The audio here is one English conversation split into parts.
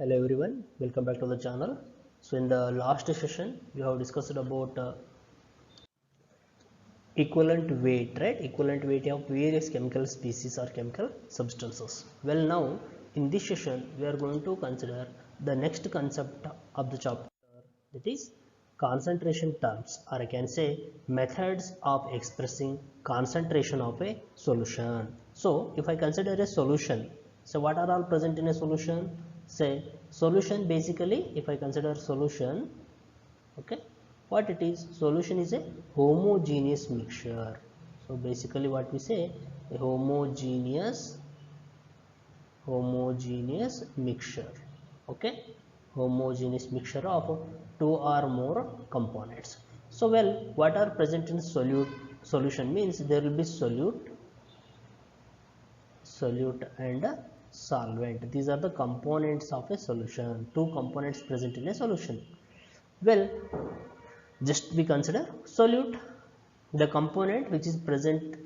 Hello everyone, welcome back to the channel. So in the last session we have discussed about equivalent weight, right? Equivalent weight of various chemical species or chemical substances. Well, now in this session we are going to consider the next concept of the chapter, that is concentration terms, or I can say methods of expressing concentration of a solution. So if I consider a solution, so what are all present in a solution? Say solution, basically if I consider solution, okay, what it is, solution is a homogeneous mixture. So basically what we say, a homogeneous mixture, okay, homogeneous mixture of two or more components. So well, what are present in solution means there will be solute and a solvent. These are the components of a solution, two components present in a solution. Well, just we consider solute, the component which is present,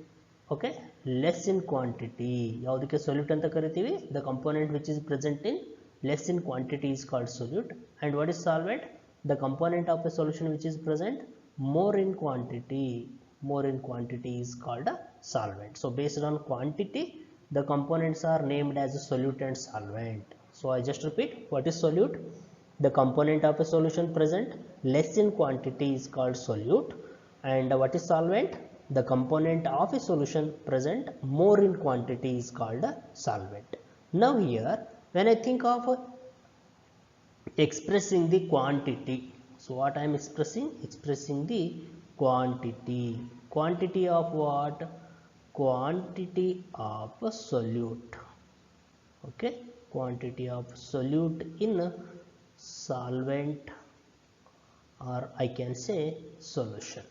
okay, less in quantity. ಯಾವುದಕ್ಕೆ solute ಅಂತ ಕರಿತೀವಿ? The component which is present in less in quantity is called solute. And what is solvent? The component of a solution which is present more in quantity is called a solvent. So based on quantity the components are named as a solute and solvent. So I just repeat, what is solute? The component of a solution present less in quantity is called solute. And what is solvent? The component of a solution present more in quantity is called a solvent. Now here, when I think of expressing the quantity, so what I am expressing? Expressing the quantity. Quantity of what? Quantity of a solute, okay, quantity of solute in solvent, or I can say solution.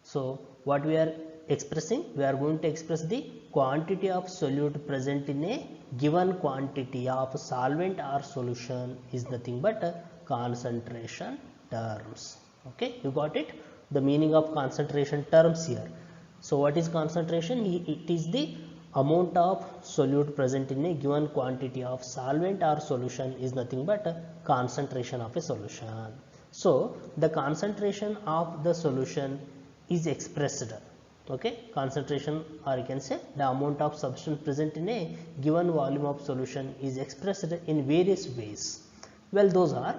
So what we are expressing? We are going to express the quantity of solute present in a given quantity of solvent or solution is nothing but concentration terms. Okay, you got it? The meaning of concentration terms here. So what is concentration? It is the amount of solute present in a given quantity of solvent or solution is nothing but concentration of a solution. So the concentration of the solution is expressed, okay, concentration, or you can say the amount of substance present in a given volume of solution is expressed in various ways. Well, those are,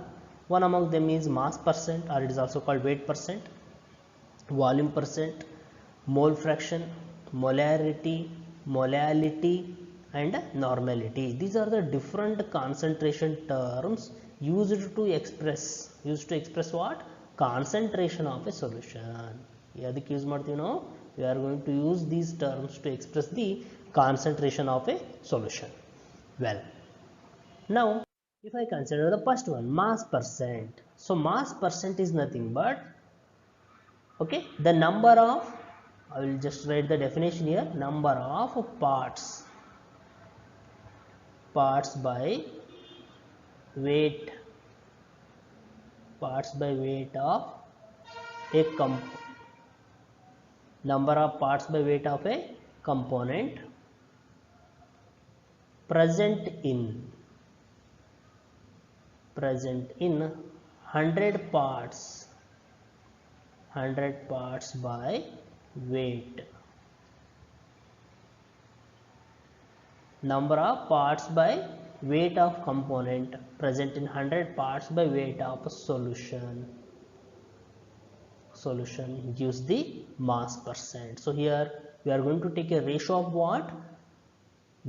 one among them is mass percent, or it is also called weight percent, volume percent, mole fraction, molarity, and normality. These are the different concentration terms used to express what? Concentration of a solution. Yadiki use ಮಾಡ್ತೀವಿ ನಾವು? We are going to use these terms to express the concentration of a solution. Well, now if I consider the first one, mass percent. So mass percent is nothing but, okay, the number of, I will just write the definition here, number of parts by weight of a number of parts by weight of a component present in 100 parts by weight. Number of parts by weight of component present in 100 parts by weight of a solution gives the mass percent. So here we are going to take a ratio of what?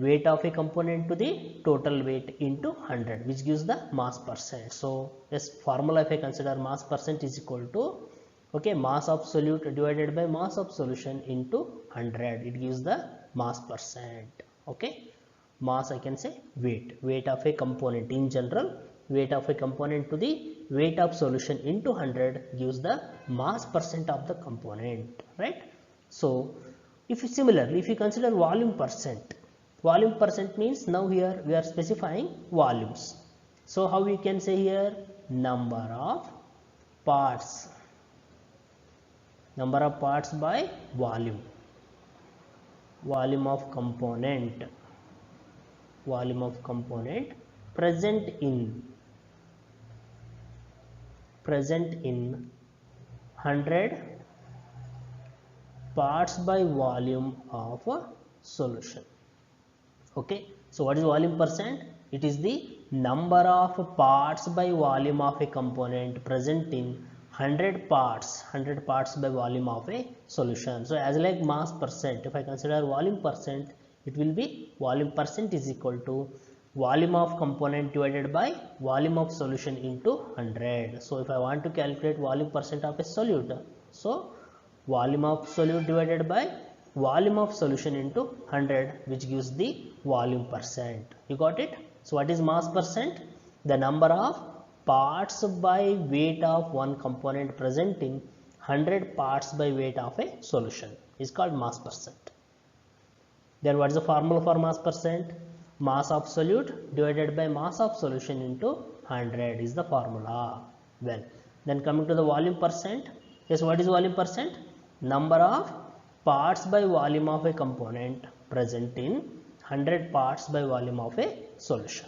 Weight of a component to the total weight into 100, which gives the mass percent. So this formula, if I consider mass percent is equal to, okay, mass of solute divided by mass of solution into 100, it gives the mass percent. Okay, mass, I can say weight of a component in general, weight of a component to the weight of solution into 100 gives the mass percent of the component, right? So if similarly, if you consider volume percent means, now here we are specifying volumes. So how we can say here? Number of parts by volume of component volume of component present in 100 parts by volume of a solution. Okay, so what is volume percent? It is the number of parts by volume of a component present in 100 parts by volume of a solution. So as like mass percent, if I consider volume percent, it will be volume percent is equal to volume of component divided by volume of solution into 100. So if I want to calculate volume percent of a solute, so volume of solute divided by volume of solution into 100, which gives the volume percent. You got it? So what is mass percent? The number of parts by weight of one component present in 100 parts by weight of a solution is called mass percent. Then what is the formula for mass percent? Mass of solute divided by mass of solution into 100 is the formula. Well, then coming to the volume percent. Yes, what is volume percent? Number of parts by volume of a component present in 100 parts by volume of a solution.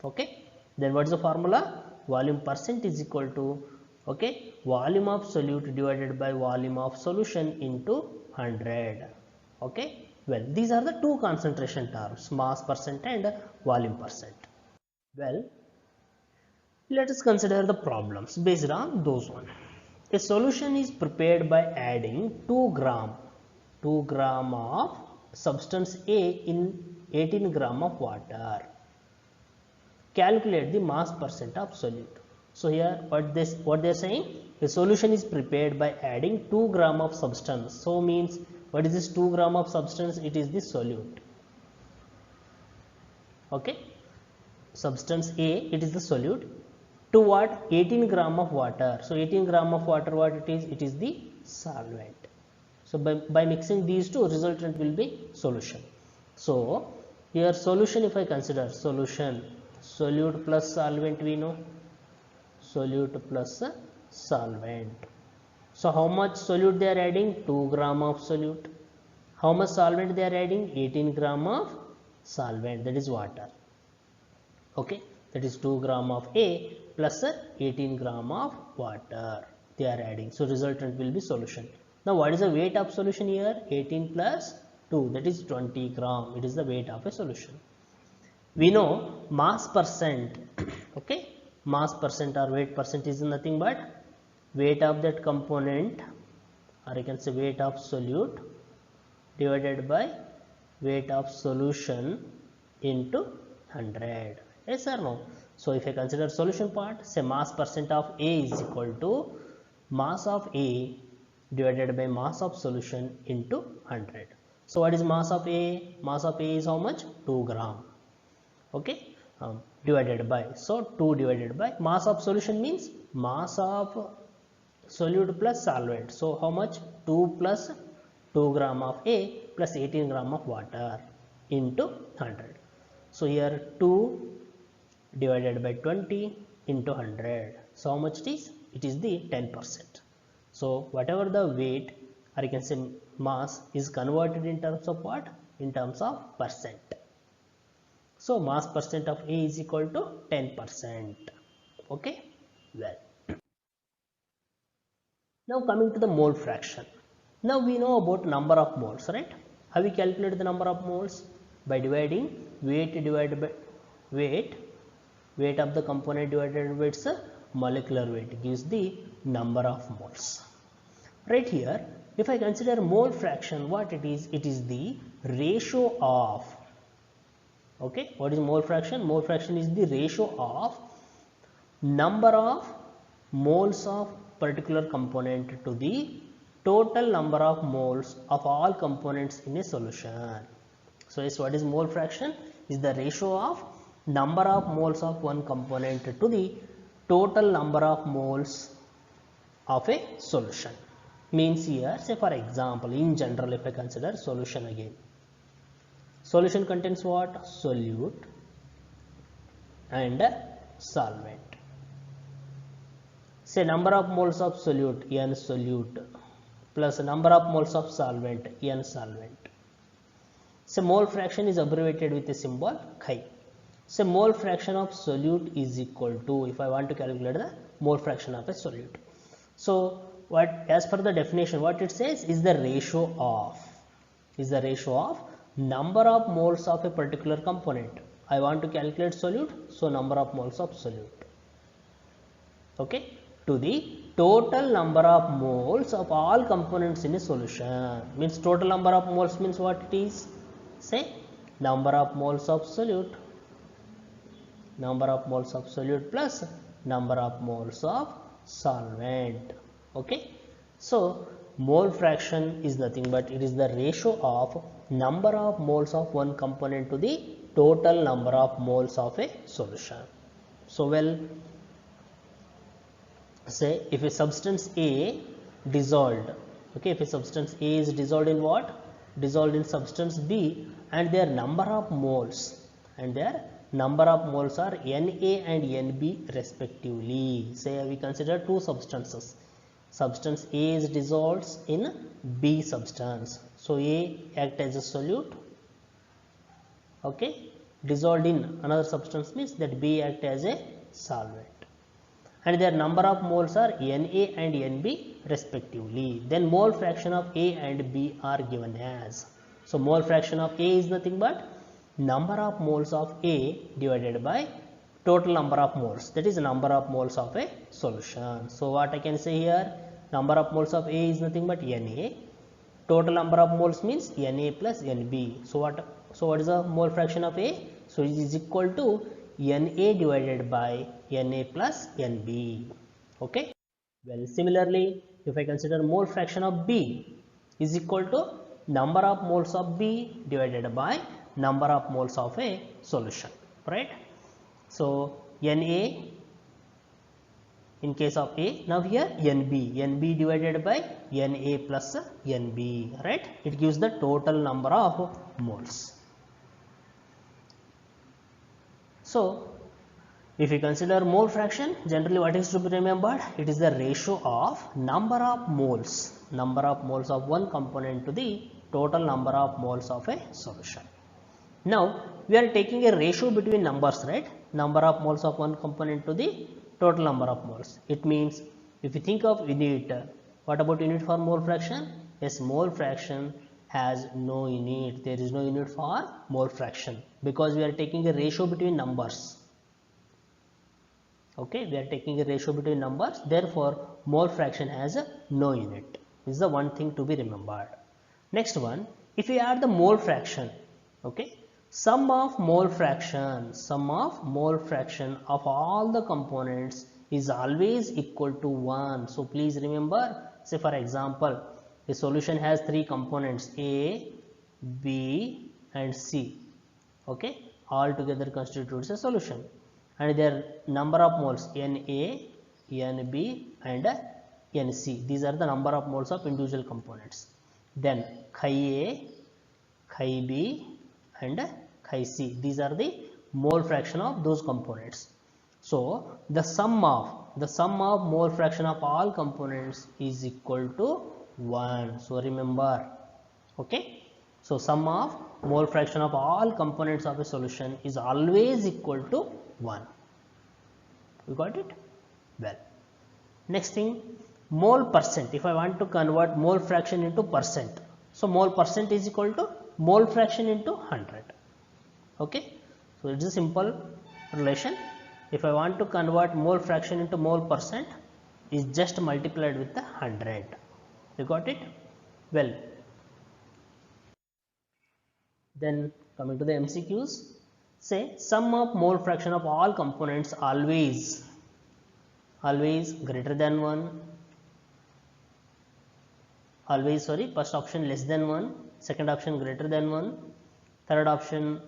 Okay, then what is the formula? Volume percent is equal to, okay, volume of solute divided by volume of solution into 100. Okay, well, these are the two concentration terms, mass percent and volume percent. Well, let us consider the problems based on those one. A solution is prepared by adding 2 gram of substance A in 18 gram of water. Calculate the mass percent of solute. So here what they are saying, a solution is prepared by adding 2 gram of substance. So means what is this 2 gram of substance? It is the solute. Okay, substance A, it is the solute, to what? 18 gram of water. So 18 gram of water, what it is? It is the solvent. So by mixing these two, resultant will be solution. So here solution, if I consider solution, solute plus solvent, we know solute plus solvent. So how much solute they are adding? 2 gram of solute. How much solvent they are adding? 18 gram of solvent, that is water. Okay, that is 2 gram of A plus 18 gram of water they are adding. So resultant will be solution. Now what is the weight of solution here? 18 plus 2, that is 20 gram. It is the weight of a solution. We know mass percent. Okay, mass percent or weight percent is nothing but weight of that component, or I can say weight of solute divided by weight of solution into 100. Yes or no? So if I consider solution part, say mass percent of A is equal to mass of A divided by mass of solution into 100. So what is mass of A? Mass of A is how much? 2 gram. Okay, divided by, so 2 divided by mass of solution means mass of solute plus solvent. So how much? 2 plus 2 gram of A plus 18 gram of water into 100. So here 2 divided by 20 into 100. So how much it is? It is the 10%. So whatever the weight, or you can say mass, is converted in terms of what? In terms of percent. So mass percent of A is equal to 10%. Okay, well. Now coming to the mole fraction. Now we know about number of moles, right? How we calculate the number of moles? By dividing weight divided by weight of the component divided by its molecular weight gives the number of moles. Right here, if I consider mole fraction, what it is? It is the ratio of, okay, what is mole fraction? Mole fraction is the ratio of number of moles of particular component to the total number of moles of all components in a solution. So yes, what is mole fraction? Is the ratio of number of moles of one component to the total number of moles of a solution. Means here, say for example, in general, if I consider solution again, solution contains what? Solute and solvent. Say number of moles of solute, n solute, plus number of moles of solvent, n solvent. So mole fraction is abbreviated with a symbol chi. So mole fraction of solute is equal to, if I want to calculate the mole fraction of a solute. So what, as per the definition, what it says is the ratio of number of moles of a particular component. I want to calculate solute, so number of moles of solute, okay, to the total number of moles of all components in a solution. Means total number of moles means what it is? Say number of moles of solute plus number of moles of solvent. Okay, so mole fraction is nothing but it is the ratio of number of moles of one component to the total number of moles of a solution. So well, say if a substance A dissolved, okay, if a substance A is dissolved in what? Dissolved in substance B, and their number of moles are Na and Nb respectively. Say we consider two substances. Substance A is dissolved in B substance. So A act as a solute, okay, dissolved in another substance means that B act as a solvent, and their number of moles are Na and Nb respectively. Then mole fraction of A and B are given as. So mole fraction of A is nothing but number of moles of A divided by total number of moles, that is number of moles of a solution. So what I can say here, number of moles of A is nothing but Na, total number of moles means Na plus Nb. So what is the mole fraction of A? So it is equal to Na divided by Na plus Nb. Okay. Well, similarly, if I consider mole fraction of B is equal to number of moles of B divided by number of moles of a solution, right? So Na in case of A, now here Nb divided by Na plus Nb, right? It gives the total number of moles. So if you consider mole fraction, generally what is to be remembered? It is the ratio of number of moles of one component to the total number of moles of a solution. Now we are taking a ratio between numbers, right? Number of moles of one component to the total number of moles. It means if you think of unit, what about unit for mole fraction? Yes, mole fraction has no unit. There is no unit for mole fraction because we are taking a ratio between numbers. Okay, we are taking a ratio between numbers, therefore mole fraction has no unit. This is the one thing to be remembered. Next one, if we add the mole fraction, okay, sum of mole fraction of all the components is always equal to 1. So please remember, say for example, a solution has three components A, B and C, okay, all together constitutes a solution, and their number of moles Na, Nb and Nc. These are the number of moles of individual components. Then chi A, chi B and chi C. These are the mole fraction of those components. So the sum of mole fraction of all components is equal to 1. So remember, okay. So sum of mole fraction of all components of a solution is always equal to 1. You got it? Well, next thing, mole percent. If I want to convert mole fraction into percent, so mole percent is equal to mole fraction into 100. Okay, so it's a simple relation. If I want to convert mole fraction into mole percent, is just multiplied with the 100. You got it? Well, then coming to the MCQs, say sum of mole fraction of all components always greater than 1, first option less than 1, second option greater than 1, third option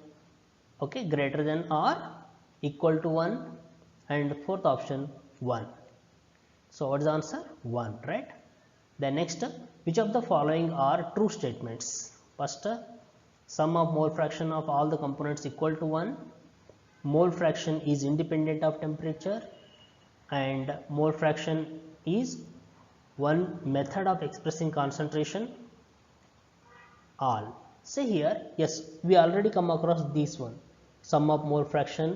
okay greater than or equal to 1, and fourth option 1. So what is the answer? 1, right? Then next, which of the following are true statements? First, sum of mole fraction of all the components equal to 1, mole fraction is independent of temperature, and mole fraction is one method of expressing concentration. All. say here, yes, we already come across this one, sum of mole fraction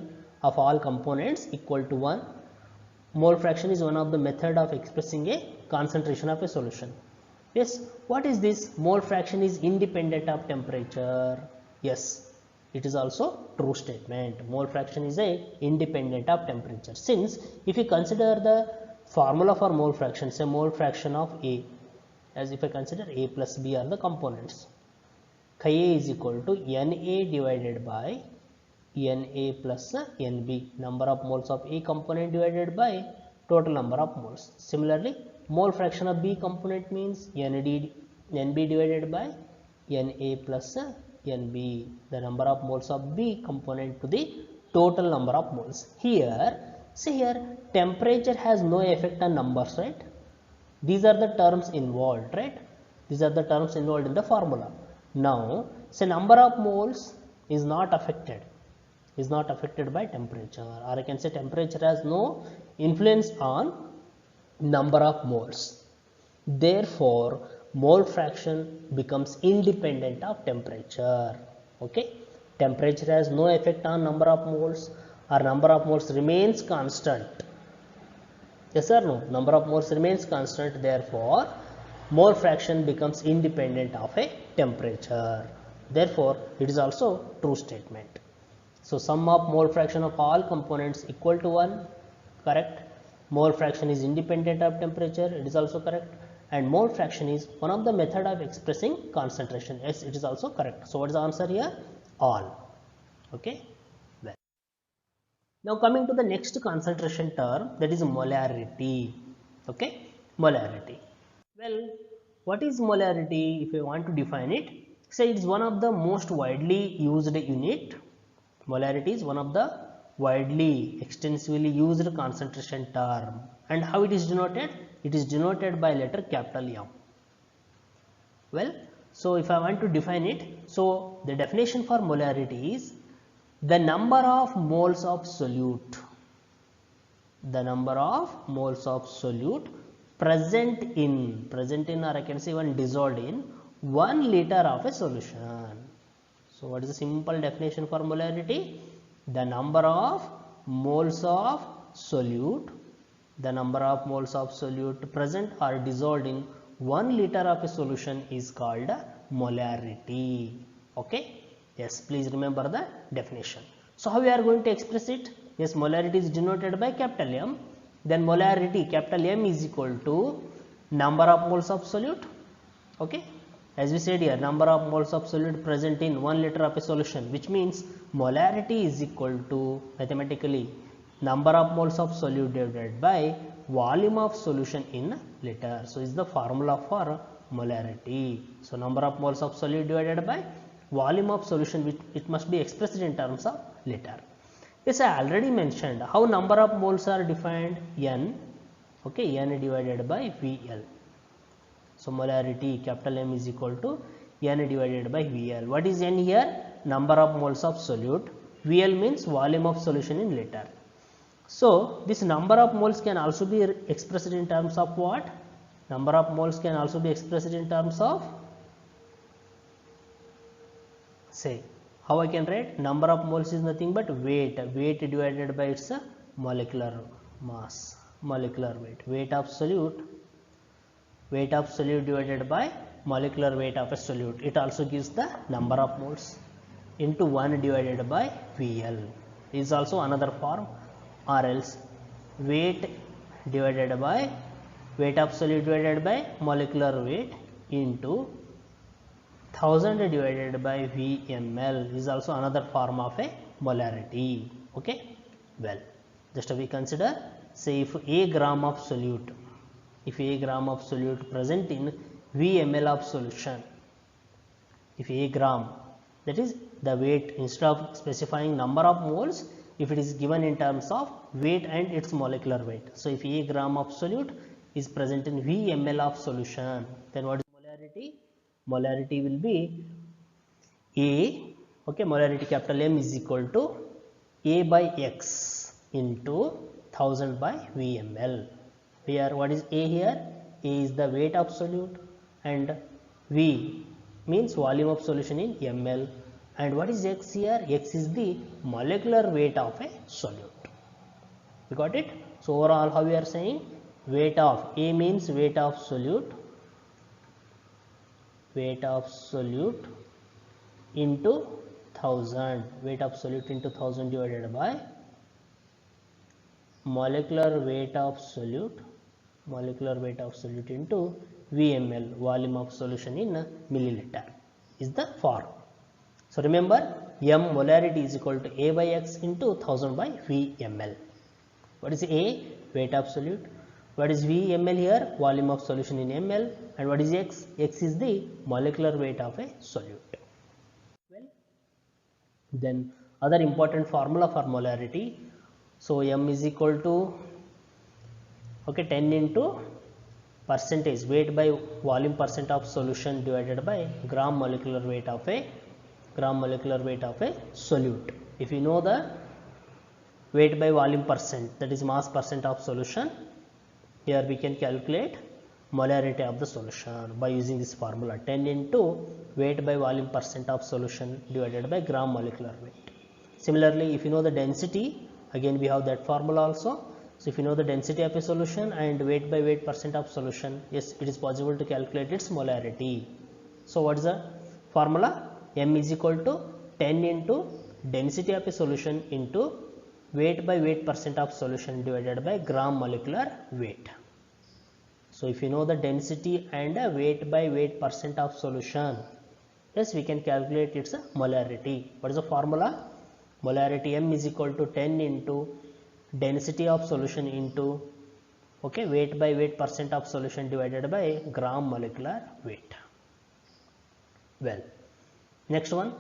of all components equal to 1. Mole fraction is one of the method of expressing a concentration of a solution. Yes, what is this? Mole fraction is independent of temperature. Yes, it is also true statement. Mole fraction is a independent of temperature. Since if you consider the formula for mole fraction, say mole fraction of A, as if I consider A plus B are the components, Chi A is equal to Na divided by Na plus Nb, number of moles of A component divided by total number of moles. Similarly, mole fraction of B component means Nb divided by Na plus Nb, the number of moles of B component to the total number of moles. Here, see here, temperature has no effect on numbers, right? These are the terms involved, right? These are the terms involved in the formula. Now, say number of moles is not affected by temperature, or I can say temperature has no influence on number of moles. Therefore, mole fraction becomes independent of temperature. Okay, temperature has no effect on number of moles, or number of moles remains constant. Yes or no? Number of moles remains constant. Therefore, mole fraction becomes independent of a temperature. Therefore, it is also true statement. So, sum of mole fraction of all components equal to 1, correct. Mole fraction is independent of temperature, it is also correct. And mole fraction is one of the method of expressing concentration. Yes, it is also correct. So, what is the answer here? All. Okay. Well, now coming to the next concentration term, that is molarity. Okay, molarity. Well, what is molarity? If you want to define it, say it is one of the most widely used unit. Molarity is one of the widely extensively used concentration term. And how it is denoted? It is denoted by letter capital M. Well, so if I want to define it, so the definition for molarity is the number of moles of solute, present in, or I can say even dissolved in 1 liter of a solution. So, what is the simple definition for molarity? The number of moles of solute, present or dissolved in 1 liter of a solution is called molarity. Okay? Yes, please remember the definition. So, how we are going to express it? Yes, molarity is denoted by capital M. Then molarity, capital M, is equal to number of moles of solute. Okay? As we said here, number of moles of solute present in 1 liter of a solution, which means molarity is equal to mathematically number of moles of solute divided by volume of solution in liter. So, is the formula for molarity. So, number of moles of solute divided by volume of solution, which it must be expressed in terms of liter. Yes, I already mentioned how number of moles are defined. N, okay, N divided by VL. So, molarity capital M is equal to N divided by VL. What is N here? Number of moles of solute. VL means volume of solution in liter. So, this number of moles can also be expressed in terms of what? Number of moles can also be expressed in terms of, say, how I can write? Number of moles is nothing but weight divided by its molecular mass, molecular weight. Weight of solute divided by molecular weight of a solute. It also gives the number of moles into 1 divided by VL. Is also another form, or else weight divided by weight of solute divided by molecular weight into 1000 divided by VML is also another form of a molarity. Okay. Well, just we consider, say if a gram of solute, present in VML of solution, if a gram, that is the weight, instead of specifying number of moles, if it is given in terms of weight and its molecular weight. So, if a gram of solute is present in VML of solution, then what is molarity? Molarity will be A, okay, molarity capital M is equal to A by X into 1000 by VML. Here, what is A here? A is the weight of solute and V means volume of solution in ml. And what is x here? X is the molecular weight of a solute. You got it? So overall how we are saying, weight of A means weight of solute into 1000, weight of solute into 1000 divided by molecular weight of solute into VML, volume of solution in milliliter, is the form. So remember, M molarity is equal to A by X into 1000 by VML. What is A? Weight of solute. What is VML here? Volume of solution in ml. And what is X? X is the molecular weight of a solute. Well, then other important formula for molarity. So M is equal to 10 into percentage, weight by volume percent of solution divided by gram molecular weight of a solute. If you know the weight by volume percent, that is mass percent of solution, here we can calculate molarity of the solution by using this formula, 10 into weight by volume percent of solution divided by gram molecular weight. Similarly, if you know the density, again we have that formula also. So if you know the density of a solution and weight by weight percent of solution, yes, it is possible to calculate its molarity. So what is the formula? M is equal to 10 into density of a solution into weight by weight percent of solution divided by gram molecular weight. So if you know the density and weight by weight percent of solution, yes, we can calculate its molarity. What is the formula? Molarity M is equal to 10 into density of solution into weight by weight percent of solution divided by gram molecular weight. Well, next one,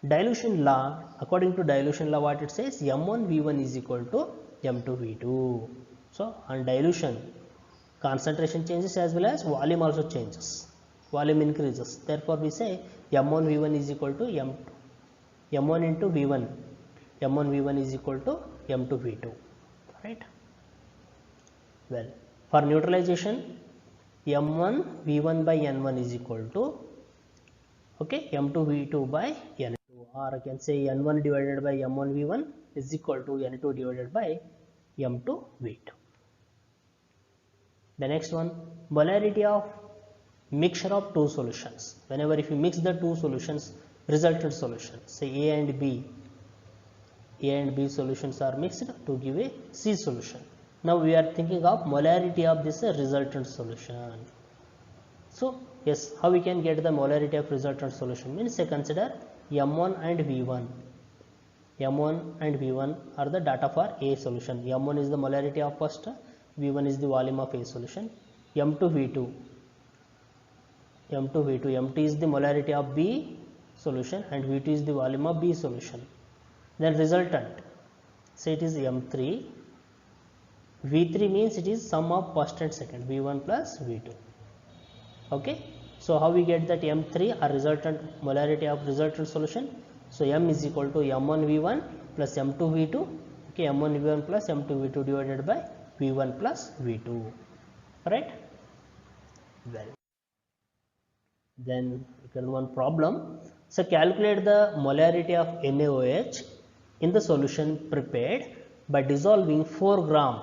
dilution law. According to dilution law, what it says, M1 V1 is equal to M2 V2. So on dilution, concentration changes as well as volume also changes, volume increases. Therefore we say M1 V1 is equal to M1 into V1, M1 V1 is equal to M2 V2, right? Well, for neutralization, M1 V1 by N1 is equal to M2 V2 by N2, or I can say N1 divided by M1 V1 is equal to N2 divided by M2 V2. The next one, molarity of mixture of two solutions. Whenever if you mix the two solutions, resultant solution, say A and B solutions are mixed to give a C solution. Now we are thinking of molarity of this resultant solution. So yes, how we can get the molarity of resultant solution? Means say consider M1 and V1. M1 and V1 are the data for A solution. M1 is the molarity of first, V1 is the volume of A solution. M2 V2 is the molarity of B solution and V2 is the volume of B solution. Then resultant, say it is M3. V3 means it is sum of first and second, V1 plus V2. Okay, so how we get that M3 or resultant molarity of resultant solution? So M is equal to M1 V1 plus M2 V2. M1 V1 plus M2 V2 divided by V1 plus V2, right? Well, then one problem. So calculate the molarity of NaOH in the solution prepared by dissolving 4 gram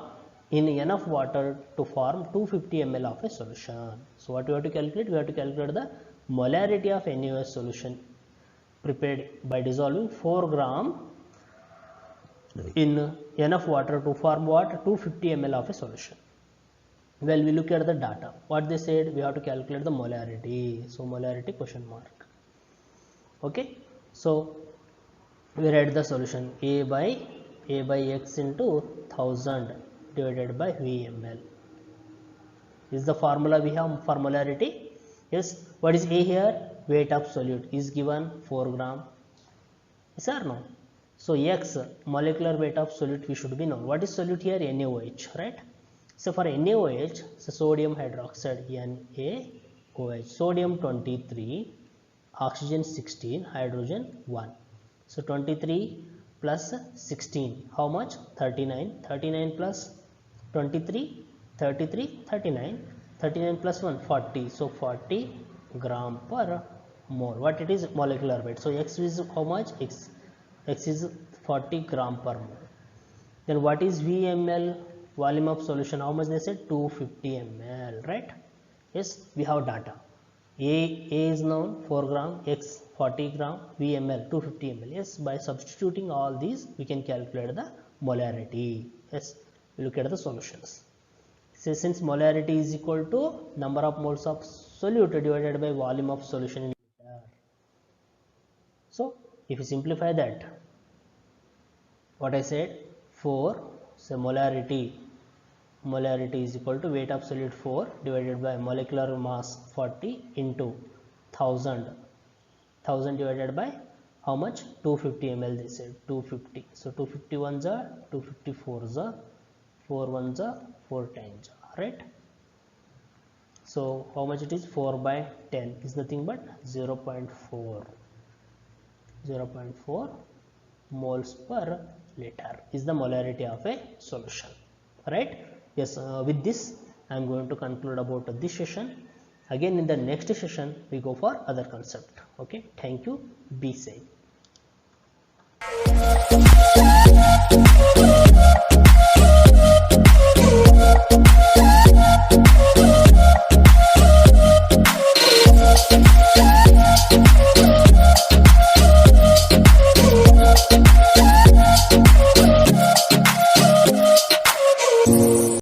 in enough water to form 250 ml of a solution. So what we have to calculate? We have to calculate the molarity of NaOH solution prepared by dissolving 4 gram in enough water to form what? 250 ml of a solution. Well, we look at the data. What they said, we have to calculate the molarity. So molarity question mark. Okay, so we write the solution A by X into 1000 divided by VML. Is the formula we have for molarity? Yes. What is A here? Weight of solute is given 4 gram. Yes or no? So X, molecular weight of solute, we should be known. What is solute here? NaOH, right? So for NaOH, so sodium hydroxide, NaOH, sodium 23, oxygen 16, hydrogen 1. So 23 plus 16, how much? 39. 39 plus 23, 33, 39. 39 plus 1, 40. So 40 gram per mole. What it is? Molecular weight. So X is how much? X is 40 gram per mole. Then what is VML? Volume of solution. How much they said? 250 ml, right? Yes, we have data. A is known 4 gram, X 40 gram, VML 250 ml. Yes, by substituting all these we can calculate the molarity. Yes, we look at the solutions. So since molarity is equal to number of moles of solute divided by volume of solution in liter. So if you simplify that, what I said, 4, so molarity is equal to weight of solute 4 divided by molecular mass 40 into 1000 divided by how much? 250 ml they said, 250. So 250 ones are 254s are 4 ones are 4 times, right? So how much it is? 4 by 10 is nothing but 0.4 moles per liter is the molarity of a solution, right? Yes, with this I am going to conclude about this session. Again in the next session we go for other concept. Okay, thank you. Be safe.